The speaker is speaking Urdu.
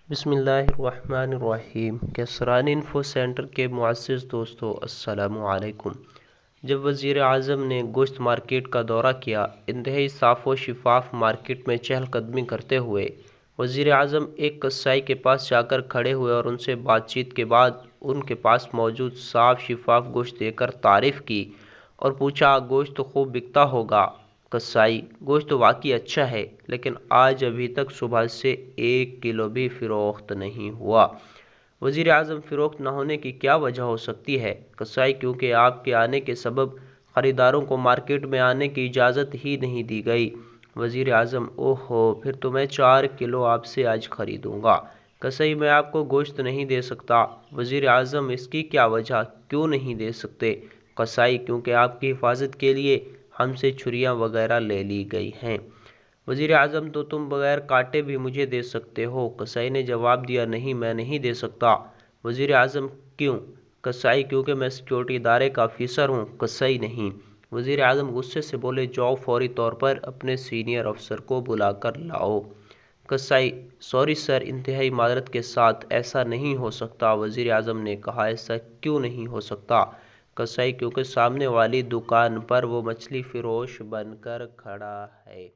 بسم اللہ الرحمن الرحیم۔ کیسرانی انفو سینٹر کے معزز دوستو، السلام علیکم۔ جب وزیر اعظم نے گوشت مارکیٹ کا دورہ کیا، انتہائی صاف و شفاف مارکیٹ میں چہل قدمی کرتے ہوئے وزیر اعظم ایک کسائی کے پاس جا کر کھڑے ہوئے اور ان سے بات چیت کے بعد ان کے پاس موجود صاف شفاف گوشت دے کر تعریف کی اور پوچھا، گوشت تو خوب بکتا ہوگا؟ کسائی: گوشت تو واقعی اچھا ہے، لیکن آج ابھی تک صبح سے 1 کلو بھی فروخت نہیں ہوا۔ وزیر اعظم: فروخت نہ ہونے کی کیا وجہ ہو سکتی ہے؟ کسائی: کیونکہ آپ کے آنے کے سبب خریداروں کو مارکیٹ میں آنے کی اجازت ہی نہیں دی گئی۔ وزیر اعظم: اوہو، پھر تو میں 4 کلو آپ سے آج خریدوں گا۔ کسائی: میں آپ کو گوشت نہیں دے سکتا۔ وزیر اعظم: اس کی کیا وجہ، کیوں نہیں دے سکتے؟ کسائی: کیونکہ آپ کی حفاظت کے لیے ہم سے چھریاں وغیرہ لے لی گئی ہیں۔ وزیر اعظم: تو تم بغیر کاٹے بھی مجھے دے سکتے ہو؟ کسائی نے جواب دیا: نہیں، میں نہیں دے سکتا۔ وزیر اعظم: کیوں؟ کسائی: کیونکہ میں سیکورٹی ادارے کا افسر ہوں۔ کسائی: نہیں۔ وزیر اعظم غصے سے بولے: جاؤ، فوری طور پر اپنے سینئر افسر کو بلا کر لاؤ۔ کسائی: سوری سر، انتہائی معذرت کے ساتھ ایسا نہیں ہو سکتا۔ وزیر اعظم نے کہا: ایسا کیوں نہیں ہو سکتا؟ کسائی: کیونکہ سامنے والی دکان پر وہ مچھلی فروش بن کر کھڑا ہے۔